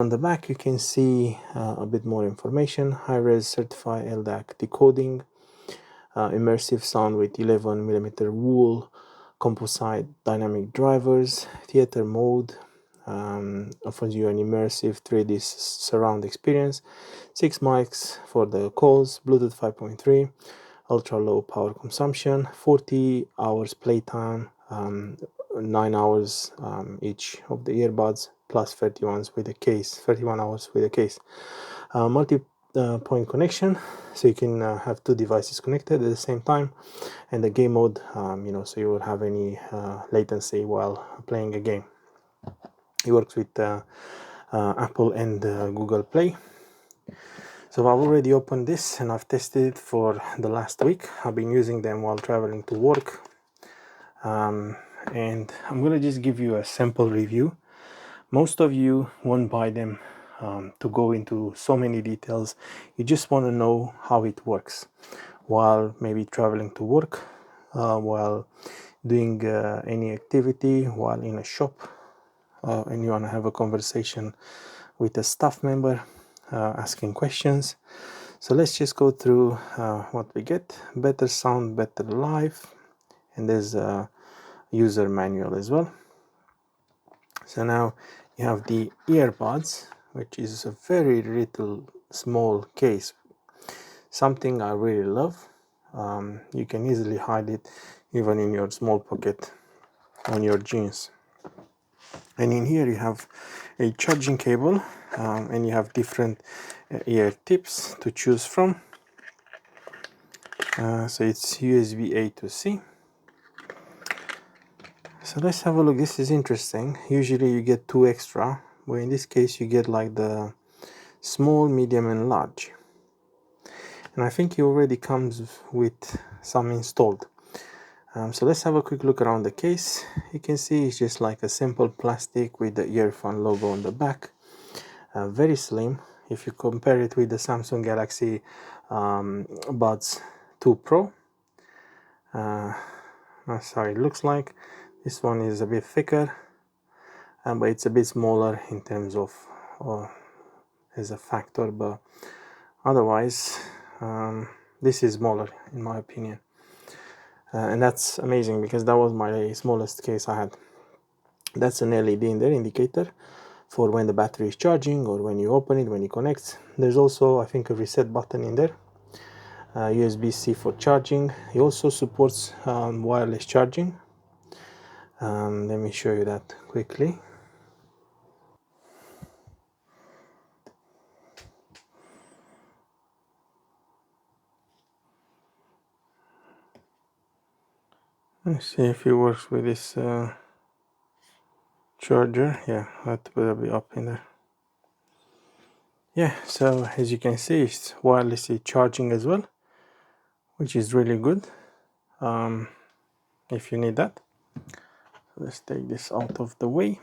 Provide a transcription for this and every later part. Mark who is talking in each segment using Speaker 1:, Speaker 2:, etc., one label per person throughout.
Speaker 1: On the back you can see a bit more information: high-res certified LDAC decoding, immersive sound with 11mm wool composite dynamic drivers, theater mode, offers you an immersive 3D surround experience, 6 mics for the calls, Bluetooth 5.3, ultra low power consumption, 40 hours playtime, 9 hours each of the earbuds, plus 31 with the case, 31 hours with the case. Multi-point connection, so you can have 2 devices connected at the same time, and the game mode, so you won't have any latency while playing a game. It works with Apple and Google Play. So I've already opened this and I've tested it for the last week. I've been using them while traveling to work, and I'm gonna just give you a simple review. Most of you won't buy them to go into so many details. You just want to know how it works while maybe traveling to work, while doing any activity, while in a shop, and you want to have a conversation with a staff member, asking questions. So let's just go through what we get. Better sound, better life, and there's a user manual as well. So now you have the earbuds, which is a very little small case, something I really love. You can easily hide it even in your small pocket on your jeans. And in here you have a charging cable, and you have different ear tips to choose from. So it's USB A to C. So let's have a look. This is interesting. Usually you get 2 extra, but in this case you get like the small, medium and large. And I think it already comes with some installed. So let's have a quick look around the case. You can see it's just like a simple plastic with the EarFun logo on the back. Very slim. If you compare it with the Samsung Galaxy Buds 2 Pro, that's how it looks like. This one is a bit thicker, but it's a bit smaller in terms of as a factor, but otherwise this is smaller in my opinion, and that's amazing because that was my smallest case I had. That's an LED in there, indicator for when the battery is charging or when you open it, when you connect. There's also, I think, a reset button in there. USB-C for charging. It also supports wireless charging. Let me show you that quickly. Let's see if it works with this charger. Yeah, I have to put a bit up in there. Yeah, so as you can see, it's wirelessly charging as well, which is really good if you need that. Let's take this out of the way,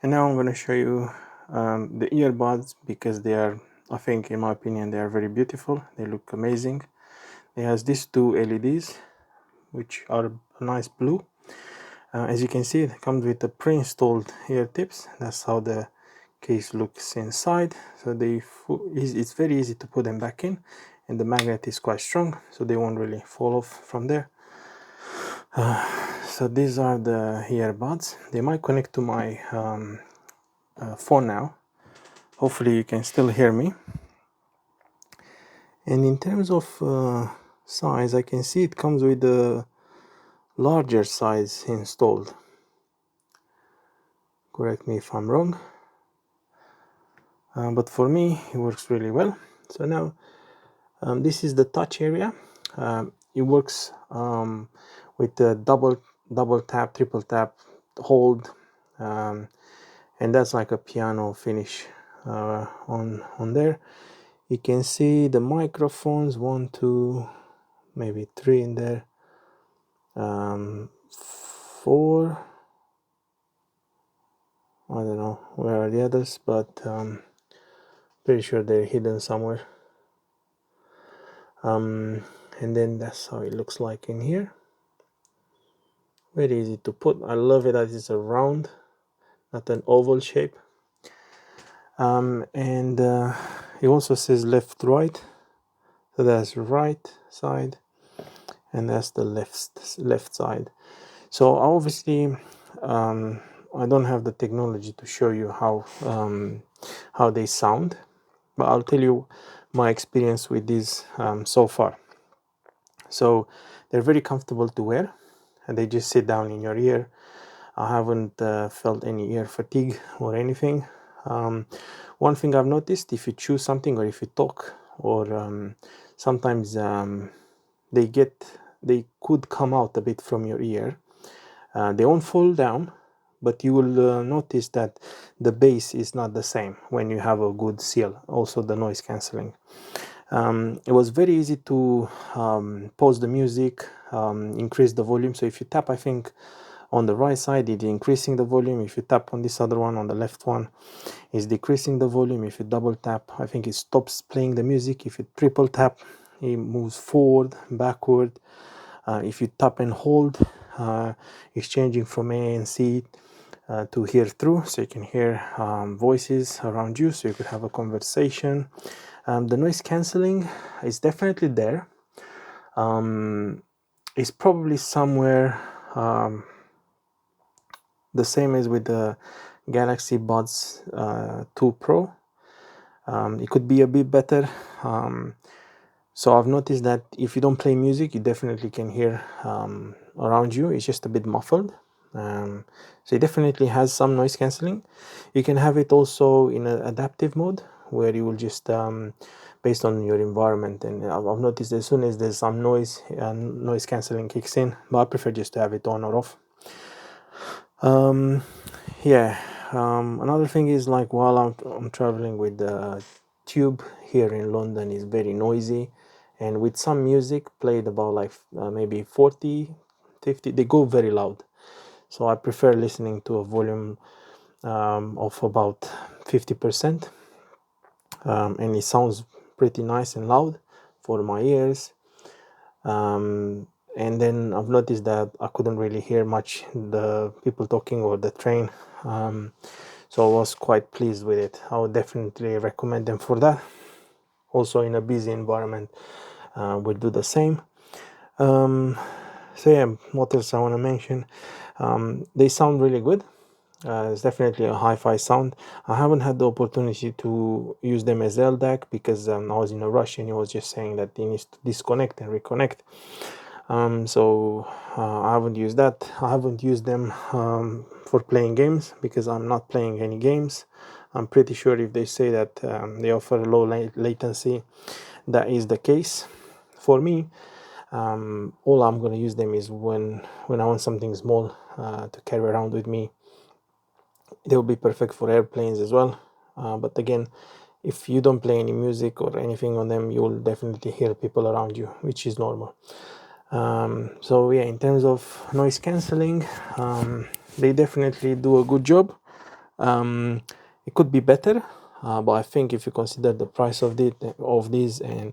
Speaker 1: and now I'm going to show you the earbuds, because they are, I think in my opinion, they are very beautiful. They look amazing. It has these 2 LEDs which are a nice blue. As you can see, it comes with the pre-installed ear tips. That's how the case looks inside. So it's very easy to put them back in, and the magnet is quite strong, so they won't really fall off from there. So these are the earbuds. They might connect to my phone now. Hopefully you can still hear me. And in terms of size, I can see it comes with the larger size installed. Correct me if I'm wrong, but for me it works really well. So now this is the touch area. It works with the double tap, triple tap, hold, and that's like a piano finish on there. You can see the microphones, 1, 2, maybe 3 in there, 4. I don't know where are the others, but pretty sure they're hidden somewhere. And then that's how it looks like in here. Very easy to put. I love it that it's a round, not an oval shape. And it also says left right, so that's right side and that's the left side. So obviously I don't have the technology to show you how they sound, but I'll tell you my experience with these so far. So they're very comfortable to wear and they just sit down in your ear. I haven't felt any ear fatigue or anything. One thing I've noticed, if you chew something or if you talk, or sometimes they could come out a bit from your ear. They won't fall down, but you will notice that the bass is not the same when you have a good seal. Also the noise cancelling. It was very easy to pause the music, increase the volume. So if you tap, I think on the right side it's increasing the volume. If you tap on this other one, on the left one, it's decreasing the volume. If you double tap, I think it stops playing the music. If you triple tap, it moves forward, backward. If you tap and hold, it's changing from A and C to hear through, so you can hear voices around you, so you could have a conversation. The noise cancelling is definitely there. It's probably somewhere the same as with the Galaxy Buds 2 Pro. It could be a bit better. So I've noticed that if you don't play music, you definitely can hear around you. It's just a bit muffled. So it definitely has some noise cancelling. You can have it also in an adaptive mode where you will just based on your environment, and I've noticed as soon as there's some noise cancelling kicks in, but I prefer just to have it on or off. Another thing is, like, while I'm traveling with the tube here in London, is very noisy, and with some music played about like maybe 40, 50, they go very loud. So I prefer listening to a volume of about 50%, and it sounds pretty nice and loud for my ears. And then I've noticed that I couldn't really hear much the people talking or the train, so I was quite pleased with it. I would definitely recommend them for that. Also in a busy environment, we'll do the same. So yeah, what else I want to mention? They sound really good. It's definitely a hi-fi sound. I haven't had the opportunity to use them as LDAC because I was in a rush and he was just saying that he needs to disconnect and reconnect. So I haven't used that. I haven't used them for playing games because I'm not playing any games. I'm pretty sure if they say that they offer low latency, that is the case. For me, all I'm going to use them is when I want something small to carry around with me. They will be perfect for airplanes as well. But again, if you don't play any music or anything on them, you will definitely hear people around you, which is normal. So yeah, in terms of noise cancelling, they definitely do a good job. It could be better, but I think if you consider the price of these and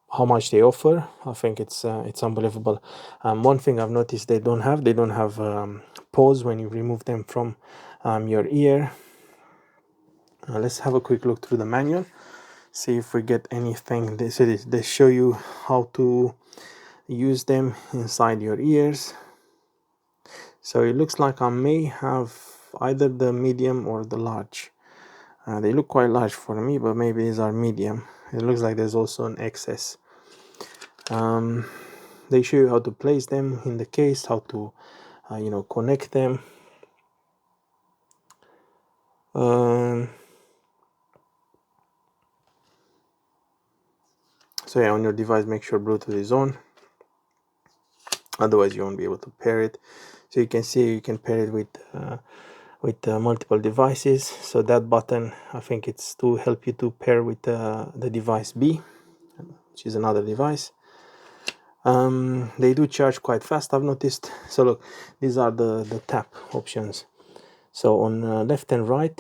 Speaker 1: how much they offer, I think it's unbelievable. One thing I've noticed they don't have pause when you remove them from your ear. Let's have a quick look through the manual, see if we get anything. They show you how to use them inside your ears. So it looks like I may have either the medium or the large. They look quite large for me, but maybe these are medium. It looks like there's also an XS. They show you how to place them in the case, how to connect them. So yeah, on your device, make sure Bluetooth is on, otherwise you won't be able to pair it. So you can see you can pair it with multiple devices. So that button, I think it's to help you to pair with the device B, which is another device. They do charge quite fast, I've noticed. So look, these are the tap options. So on left and right.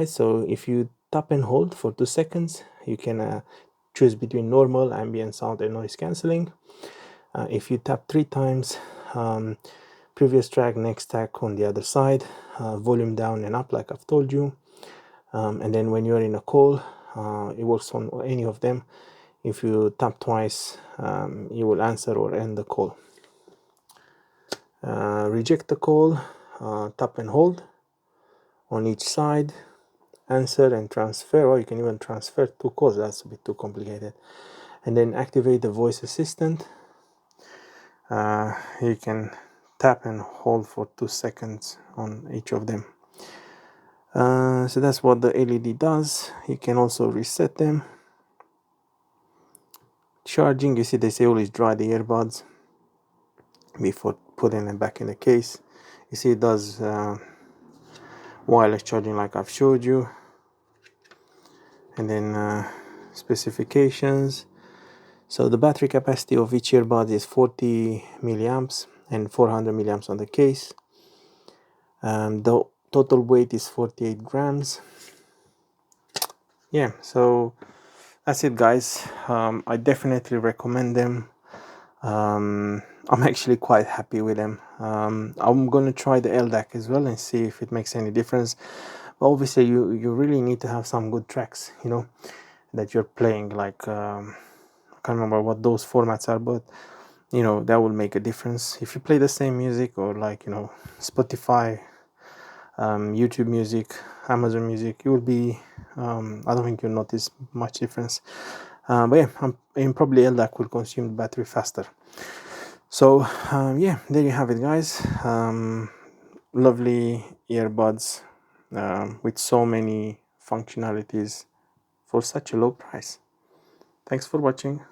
Speaker 1: So if you tap and hold for 2 seconds, you can choose between normal, ambient sound, and noise cancelling. If you tap 3 times, previous track, next track on the other side, volume down and up like I've told you, and then when you're in a call, it works on any of them. If you tap twice, you will answer or end the call. Reject the call, tap and hold on each side, answer and transfer, or you can even transfer 2 calls, that's a bit too complicated. And then activate the voice assistant. You can tap and hold for 2 seconds on each of them. So that's what the LED does. You can also reset them. Charging, you see they say always dry the earbuds before putting them back in the case. You see it does wireless charging like I've showed you. And then specifications. So the battery capacity of each earbud is 40 milliamps and 400 milliamps on the case. The total weight is 48 grams. Yeah, so that's it, guys. I definitely recommend them. I'm actually quite happy with them. I'm gonna try the LDAC as well and see if it makes any difference. But obviously you really need to have some good tracks, you know, that you're playing, like I can't remember what those formats are, but you know, that will make a difference. If you play the same music, or like, you know, Spotify, YouTube Music, Amazon Music, you will be I don't think you'll notice much difference. But yeah, and probably LDAC will consume battery faster. So yeah, there you have it, guys. Lovely earbuds with so many functionalities for such a low price. Thanks for watching.